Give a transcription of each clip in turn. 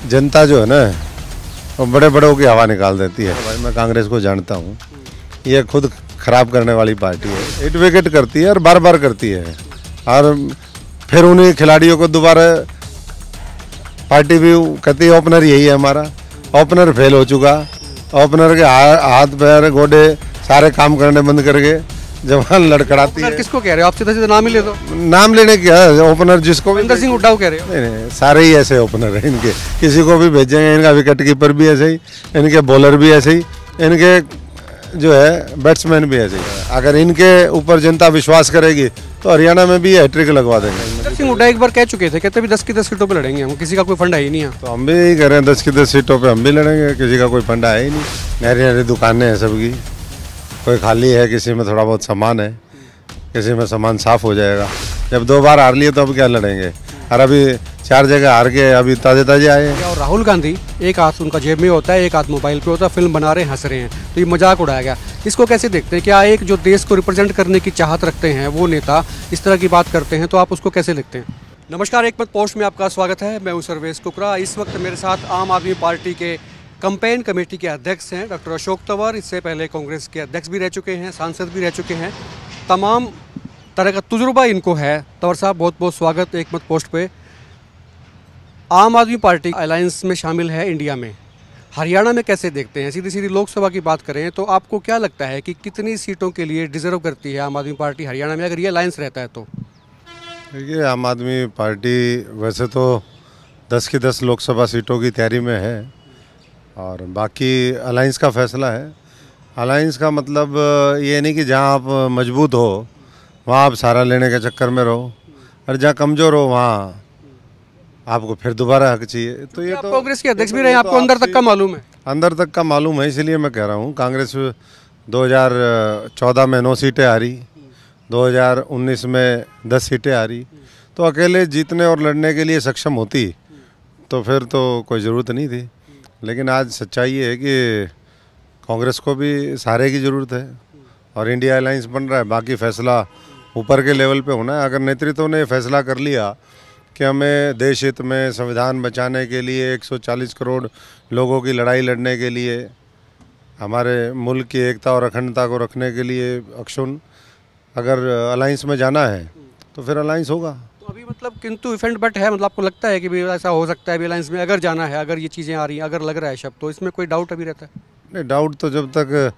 जनता जो है ना वो बड़े बड़ों की हवा निकाल देती है। भाई मैं कांग्रेस को जानता हूँ, ये खुद खराब करने वाली पार्टी है, हिट विकेट करती है और बार बार करती है। और फिर उन्हीं खिलाड़ियों को दोबारा पार्टी भी कहती है ओपनर यही है हमारा, ओपनर फेल हो चुका, ओपनर के हाथ पैर गोडे सारे काम करने बंद करके जवान लड़खड़ाती है। किसको कह रहे हो आप? सीधा नाम ही ले दो। नाम लेने क्या, ओपनर जिसको भूपेंद्र सिंह हुड्डा को कह रहे हो? नहीं, सारे ही ऐसे ओपनर हैं इनके, किसी को भी भेजेंगे। इनका विकेट कीपर भी ऐसे ही, इनके बॉलर भी ऐसे ही, इनके जो है बैट्समैन भी ऐसे ही। अगर इनके ऊपर जनता विश्वास करेगी तो हरियाणा में भी हैट्रिक लगवा देंगे। भूपेंद्र सिंह हुड्डा एक बार कह चुके थे, कहते भी 10 की 10 सीटों पर लड़ेंगे हम, किसी का कोई फंड है ही नहीं है। तो हम भी यही कह रहे हैं, 10 की 10 सीटों पे हम भी लड़ेंगे, किसी का कोई फंडा है ही नहीं। नहरी नहरी दुकानें हैं सबकी, कोई खाली है, किसी में थोड़ा बहुत सामान है, किसी में सामान साफ हो जाएगा। जब 2 बार हार लिए तो अब क्या लड़ेंगे? और अभी 4 जगह हार के अभी ताजे ताजे आए हैं। और राहुल गांधी एक हाथ उनका जेब में होता है, एक हाथ मोबाइल पे होता है, फिल्म बना रहे हैं, हंस रहे हैं, तो ये मजाक उड़ाया गया। इसको कैसे देखते हैं? क्या एक जो देश को रिप्रेजेंट करने की चाहत रखते हैं वो नेता इस तरह की बात करते हैं, तो आप उसको कैसे देखते हैं? नमस्कार, एक मत पोस्ट में आपका स्वागत है। मैं हूं सर्वेश कुकरा। इस वक्त मेरे साथ आम आदमी पार्टी के कैंपेन कमेटी के अध्यक्ष हैं डॉक्टर अशोक तंवर। इससे पहले कांग्रेस के अध्यक्ष भी रह चुके हैं, सांसद भी रह चुके हैं, तमाम तरह का तजुर्बा इनको है। तंवर साहब, बहुत बहुत स्वागत एक मत पोस्ट पे। आम आदमी पार्टी अलायंस में शामिल है इंडिया में, हरियाणा में कैसे देखते हैं? सीधी सीधी लोकसभा की बात करें तो आपको क्या लगता है कि कितनी सीटों के लिए डिजर्व करती है आम आदमी पार्टी हरियाणा में, अगर ये अलायंस रहता है तो? देखिए, आम आदमी पार्टी वैसे तो 10 की 10 लोकसभा सीटों की तैयारी में है और बाकी अलायंस का फैसला है। अलायंस का मतलब ये नहीं कि जहाँ आप मजबूत हो वहाँ आप सारा लेने के चक्कर में रहो, और जहाँ कमज़ोर हो वहाँ आपको फिर दोबारा हक चाहिए। तो ये तो कांग्रेस के अध्यक्ष भी रहे, आपको अंदर तक का मालूम है? अंदर तक का मालूम है, इसलिए मैं कह रहा हूँ। कांग्रेस 2014 में 9 सीटें हारी, 2019 में 10 सीटें हारी, तो अकेले जीतने और लड़ने के लिए सक्षम होती तो फिर तो कोई ज़रूरत नहीं थी। लेकिन आज सच्चाई ये है कि कांग्रेस को भी सहारे की ज़रूरत है और इंडिया अलायंस बन रहा है। बाकी फैसला ऊपर के लेवल पे होना है। अगर नेतृत्व ने फैसला कर लिया कि हमें देश हित में संविधान बचाने के लिए 140 करोड़ लोगों की लड़ाई लड़ने के लिए, हमारे मुल्क की एकता और अखंडता को रखने के लिए अक्षुण अगर अलायंस में जाना है तो फिर अलायंस होगा। तो अभी मतलब किंतु इफेंट बट है, मतलब आपको लगता है कि भी ऐसा हो सकता है भी अलायंस में अगर जाना है, अगर ये चीज़ें आ रही हैं, अगर लग रहा है शब्द, तो इसमें कोई डाउट अभी रहता है? नहीं, डाउट तो जब तक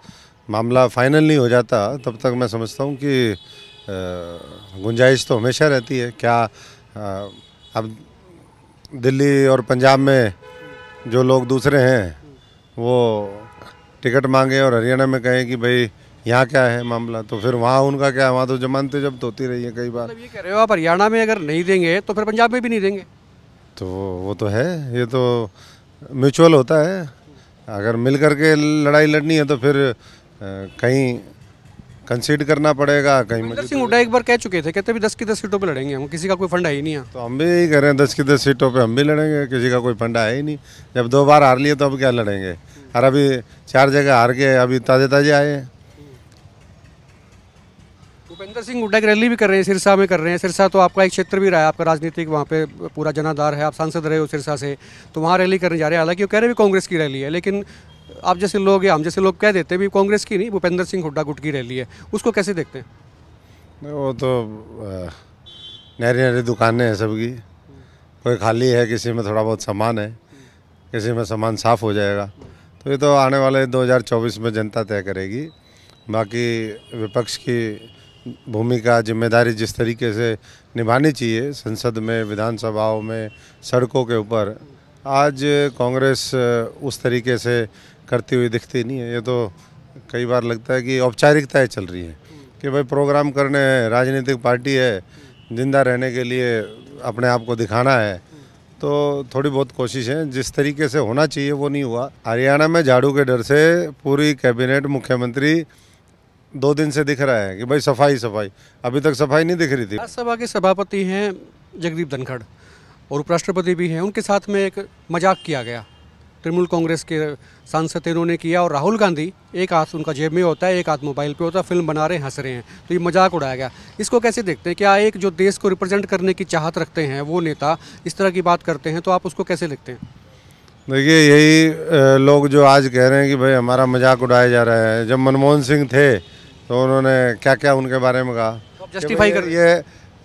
मामला फाइनल नहीं हो जाता तब तक मैं समझता हूँ कि गुंजाइश तो हमेशा रहती है। क्या अब दिल्ली और पंजाब में जो लोग दूसरे हैं वो टिकट मांगे और हरियाणा में कहें कि भाई यहाँ क्या है मामला, तो फिर वहाँ उनका क्या है? वहाँ तो जमानतें जब्त होती रही है कई बार। मतलब ये कह रहे हो आप हरियाणा में अगर नहीं देंगे तो फिर पंजाब में भी नहीं देंगे? तो वो तो है, ये तो म्यूचुअल होता है। अगर मिल करके लड़ाई लड़नी है तो फिर कहीं कंसीड करना पड़ेगा, कहीं। भूपेंद्र सिंह हुड्डा एक बार कह चुके थे, कहते भी 10 की 10 सीटों पे लड़ेंगे हम, किसी का कोई फंड है ही नहीं है। तो हम भी यही कह रहे हैं, 10 की 10 सीटों पे हम भी लड़ेंगे, किसी का कोई फंडा है ही नहीं। जब 2 बार हार लिए तो अब क्या लड़ेंगे? और अभी 4 जगह हार के अभी ताजे ताजे आए हैं। भूपेंद्र सिंह हुड्डा की रैली भी कर रहे हैं, सिरसा में कर रहे हैं। सिरसा तो आपका एक क्षेत्र भी रहा है, आपका राजनीतिक वहाँ पे पूरा जनाधार है, आप सांसद रहे हो सिरसा से, तो वहाँ रैली करने जा रहे हैं। हालांकि वो कह रहे भी कांग्रेस की रैली है, लेकिन आप जैसे लोग या हम जैसे लोग कह देते हैं भी कांग्रेस की नहीं, भूपेंद्र सिंह हुड्डा गुट की रैली है। उसको कैसे देखते हैं? वो तो नहरी नहरी दुकानें हैं सबकी, कोई खाली है, किसी में थोड़ा बहुत सामान है, किसी में सामान साफ हो जाएगा। तो ये तो आने वाले 2024 में जनता तय करेगी। बाकी विपक्ष की भूमिका, जिम्मेदारी जिस तरीके से निभानी चाहिए संसद में, विधानसभाओं में, सड़कों के ऊपर, आज कांग्रेस उस तरीके से करती हुई दिखती नहीं है। ये तो कई बार लगता है कि औपचारिकताएं चल रही हैं कि भाई प्रोग्राम करने हैं, राजनीतिक पार्टी है, जिंदा रहने के लिए अपने आप को दिखाना है। तो थोड़ी बहुत कोशिश है, जिस तरीके से होना चाहिए वो नहीं हुआ। हरियाणा में झाड़ू के डर से पूरी कैबिनेट, मुख्यमंत्री 2 दिन से दिख रहा है कि भाई सफाई सफाई, अभी तक सफाई नहीं दिख रही थी। राज्यसभा के सभापति हैं जगदीप धनखड़ और उपराष्ट्रपति भी हैं, उनके साथ में एक मजाक किया गया, तृणमूल कांग्रेस के सांसद थे, इन्होंने किया। और राहुल गांधी एक हाथ उनका जेब में होता है, एक हाथ मोबाइल पे होता है, फिल्म बना रहे हैं, हंस रहे हैं, तो ये मजाक उड़ाया गया। इसको कैसे देखते हैं? क्या एक जो देश को रिप्रेजेंट करने की चाहत रखते हैं वो नेता इस तरह की बात करते हैं, तो आप उसको कैसे देखते हैं? देखिए यही लोग जो आज कह रहे हैं कि भाई हमारा मजाक उड़ाया जा रहा है, जब मनमोहन सिंह थे तो उन्होंने क्या क्या उनके बारे में कहा। जस्टिफाई कर ये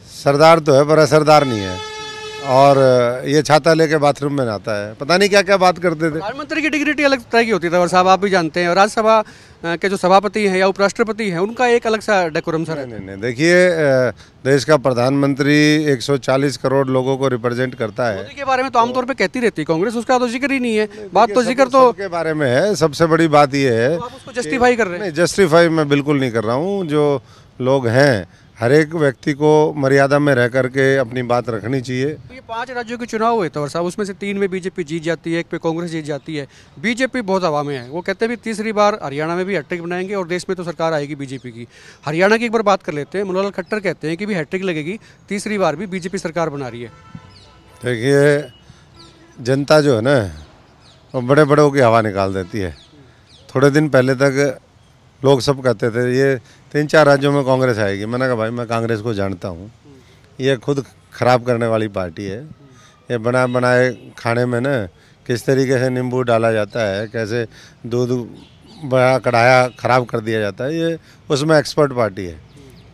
सरदार तो है पर असरदार नहीं है, और ये छाता लेके बाथरूम में नहाता है, पता नहीं क्या क्या बात करते थे। प्रधानमंत्री की डिग्निटी अलग तरह की होती है और साहब आप भी जानते हैं, और राज्यसभा के जो सभापति हैं या उपराष्ट्रपति हैं उनका एक अलग सा डेकोरम सा रहता है। नहीं, देखिए देश का प्रधानमंत्री 140 करोड़ लोगों को रिप्रेजेंट करता है। मोदी के बारे में तो आमतौर पे कहती रहती है कांग्रेस, उसका तो जिक्र ही नहीं है। बात तो जिक्र तो के बारे में है। सबसे बड़ी बात ये है, आप उसको जस्टिफाई कर रहे हैं। नहीं जस्टिफाई मैं बिल्कुल नहीं कर रहा हूँ। जो लोग हैं, हर एक व्यक्ति को मर्यादा में रह करके अपनी बात रखनी चाहिए। ये 5 राज्यों के चुनाव हुए तो साहब, उसमें से 3 में बीजेपी जीत जाती है, 1 पे कांग्रेस जीत जाती है। बीजेपी बहुत हवा में है, वो कहते हैं भी तीसरी बार हरियाणा में भी हैट्रिक बनाएंगे और देश में तो सरकार आएगी बीजेपी की। हरियाणा की एक बार बात कर लेते हैं। मनोहर खट्टर कहते हैं कि भी हैट्रिक लगेगी, तीसरी बार भी बीजेपी सरकार बना रही है। देखिए जनता जो है ना, वो बड़े बड़ों की हवा निकाल देती है। थोड़े दिन पहले तक लोग सब कहते थे ये 3-4 राज्यों में कांग्रेस आएगी। मैंने कहा भाई मैं कांग्रेस को जानता हूँ, ये खुद खराब करने वाली पार्टी है। ये बना बनाए खाने में ना किस तरीके से नींबू डाला जाता है, कैसे दूध बड़ा कढ़ाया ख़राब कर दिया जाता है, ये उसमें एक्सपर्ट पार्टी है।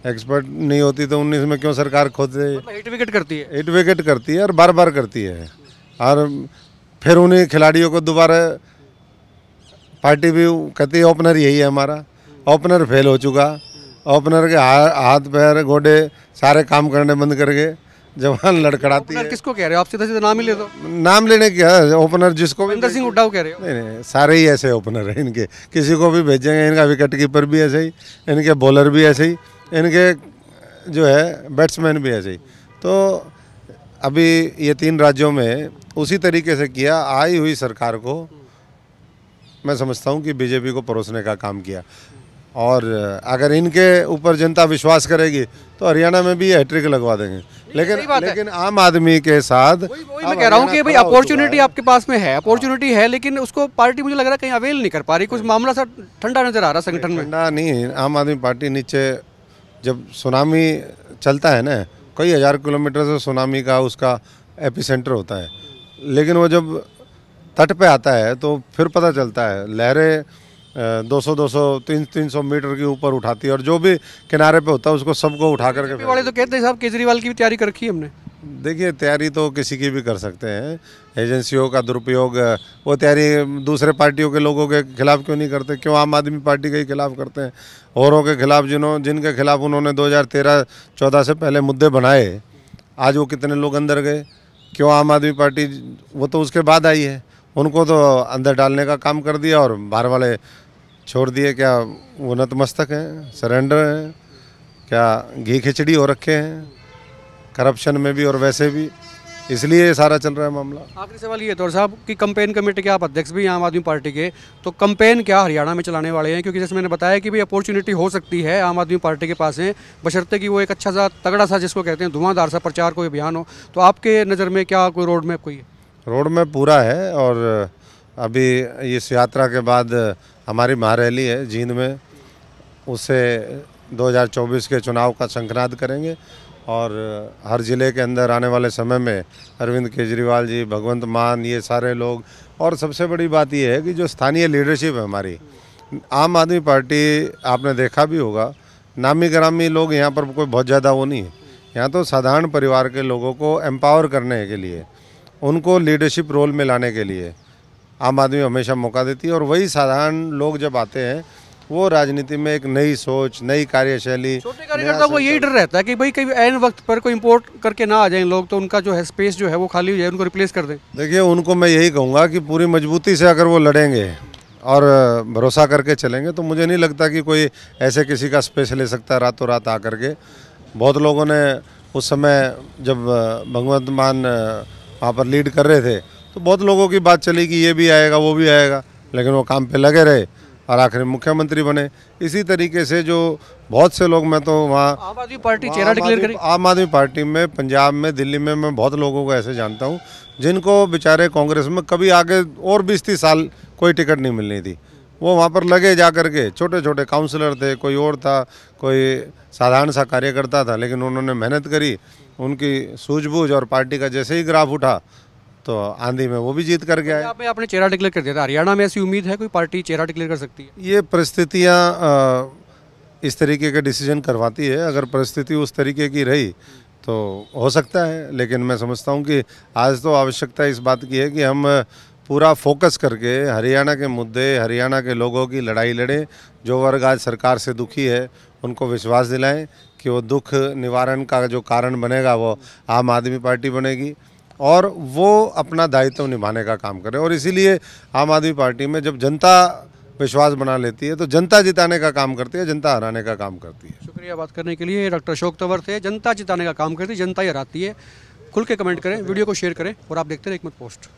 एक्सपर्ट नहीं होती तो 19 में क्यों सरकार खुद हिट विकेट करती है, हिट विकेट करती है और बार बार करती है। और फिर उन्हीं खिलाड़ियों को दोबारा पार्टी भी कहती है ओपनर यही है हमारा। ओपनर फेल हो चुका, ओपनर के हाथ पैर गोडे सारे काम करने बंद करके जवान लड़खड़ाती है। किसको कह रहे हो आप? सीधा सीधा नाम ही ले दो। नाम लेने क्या, ओपनर जिसको भी महेंद्र सिंह हुड्डा कह रहे हो? नहीं, सारे ही ऐसे ओपनर हैं इनके, किसी को भी भेजेंगे। इनका विकेट कीपर भी ऐसे ही, इनके बॉलर भी ऐसे ही, इनके जो है बैट्समैन भी ऐसे ही। तो अभी ये 3 राज्यों में उसी तरीके से किया। आई हुई सरकार को मैं समझता हूँ कि बीजेपी को परोसने का काम किया, और अगर इनके ऊपर जनता विश्वास करेगी तो हरियाणा में भी हैट्रिक लगवा देंगे। लेकिन आम आदमी के साथ वही मैं कह रहा हूँ कि भाई अपॉर्चुनिटी आपके पास में है, अपॉर्चुनिटी है, लेकिन उसको पार्टी मुझे लग रहा है कहीं अवेल नहीं कर पा रही। कुछ मामला सा ठंडा नजर आ रहा संगठन में। ठंडा नहीं, आम आदमी पार्टी नीचे जब सुनामी चलता है ना, कई हज़ार किलोमीटर से सुनामी का उसका एपिसेंटर होता है, लेकिन वो जब तट पे आता है तो फिर पता चलता है लहरें 200-200, 300 मीटर के ऊपर उठाती है, और जो भी किनारे पे होता है उसको सबको उठा करके। वाले तो कहते हैं साहब केजरीवाल की भी तैयारी कर रखी है हमने। देखिए तैयारी तो किसी की भी कर सकते हैं, एजेंसियों का दुरुपयोग। वो तैयारी दूसरे पार्टियों के लोगों के खिलाफ क्यों नहीं करते? क्यों आम आदमी पार्टी के ही खिलाफ करते हैं? औरों के खिलाफ जिनके खिलाफ उन्होंने 2013-14 से पहले मुद्दे बनाए, आज वो कितने लोग अंदर गए? क्यों आम आदमी पार्टी, वो तो उसके बाद आई है, उनको तो अंदर डालने का काम कर दिया और बाहर वाले छोड़ दिए। क्या वो नतमस्तक हैं, सरेंडर हैं, क्या घी खिचड़ी हो रखे हैं करप्शन में भी और वैसे भी? इसलिए ये सारा चल रहा है मामला। आखिरी सवाल ये तो साहब कि कैंपेन कमेटी के आप अध्यक्ष भी हैं आम आदमी पार्टी के, तो कैंपेन क्या हरियाणा में चलाने वाले हैं? क्योंकि जैसे मैंने बताया कि भाई अपॉर्चुनिटी हो सकती है आम आदमी पार्टी के पास है, बशर्ते कि वो एक अच्छा सा तगड़ा सा जिसको कहते हैं धुआंधार सा प्रचार कोई अभियान हो। तो आपके नज़र में क्या कोई रोड मैप कोई है? रोड मैप पूरा है, और अभी इस यात्रा के बाद हमारी महारैली है जींद में, उससे 2024 के चुनाव का शंखनाद करेंगे। और हर ज़िले के अंदर आने वाले समय में अरविंद केजरीवाल जी, भगवंत मान, ये सारे लोग। और सबसे बड़ी बात ये है कि जो स्थानीय लीडरशिप है हमारी, आम आदमी पार्टी आपने देखा भी होगा, नामी ग्रामी लोग यहाँ पर कोई बहुत ज़्यादा वो नहीं है। यहाँ तो साधारण परिवार के लोगों को एम्पावर करने के लिए, उनको लीडरशिप रोल में लाने के लिए आम आदमी हमेशा मौका देती है। और वही साधारण लोग जब आते हैं, वो राजनीति में एक नई सोच, नई कार्यशैली। छोटे कार्यकर्ता को यही डर रहता है कि भाई कहीं ऐन वक्त पर कोई इंपोर्ट करके ना आ जाए लोग, तो उनका जो है स्पेस जो है वो खाली हो जाए, उनको रिप्लेस कर दें। देखिए उनको मैं यही कहूँगा कि पूरी मजबूती से अगर वो लड़ेंगे और भरोसा करके चलेंगे, तो मुझे नहीं लगता कि कोई ऐसे किसी का स्पेस ले सकता है रातों रात आकर के। बहुत लोगों ने उस समय जब भगवंत मान वहाँ पर लीड कर रहे थे, तो बहुत लोगों की बात चली कि ये भी आएगा वो भी आएगा, लेकिन वो काम पे लगे रहे और आखिर मुख्यमंत्री बने। इसी तरीके से जो बहुत से लोग, मैं तो वहाँ आम आदमी पार्टी चेहरा डिक्लेयर करी, आम आदमी पार्टी में पंजाब में, दिल्ली में, मैं बहुत लोगों को ऐसे जानता हूँ जिनको बेचारे कांग्रेस में कभी आगे और 20-30 साल कोई टिकट नहीं मिलनी थी, वो वहाँ पर लगे जा कर के। छोटे छोटे काउंसलर थे, कोई और था, कोई साधारण सा कार्यकर्ता था, लेकिन उन्होंने मेहनत करी, उनकी सूझबूझ और पार्टी का जैसे ही ग्राफ उठा तो आंधी में वो भी जीत कर गया है। पंजाब में आपने चेहरा डिक्लेयर कर दिया था, हरियाणा में ऐसी उम्मीद है कोई पार्टी चेहरा डिक्लेयर कर सकती है? ये परिस्थितियाँ इस तरीके के डिसीजन करवाती है। अगर परिस्थिति उस तरीके की रही तो हो सकता है, लेकिन मैं समझता हूँ कि आज तो आवश्यकता इस बात की है कि हम पूरा फोकस करके हरियाणा के मुद्दे, हरियाणा के लोगों की लड़ाई लड़ें। जो वर्ग आज सरकार से दुखी है उनको विश्वास दिलाएं कि वो दुख निवारण का जो कारण बनेगा वो आम आदमी पार्टी बनेगी और वो अपना दायित्व निभाने का काम करें। और इसीलिए आम आदमी पार्टी में जब जनता विश्वास बना लेती है तो जनता जिताने का काम करती है, जनता हराने का काम करती है। शुक्रिया बात करने के लिए। डॉक्टर अशोक तंवर थे। जनता जिताने का काम करती है, जनता ही हराती है। खुल के कमेंट करें, वीडियो को शेयर करें और आप देखते रहे एक मत पोस्ट।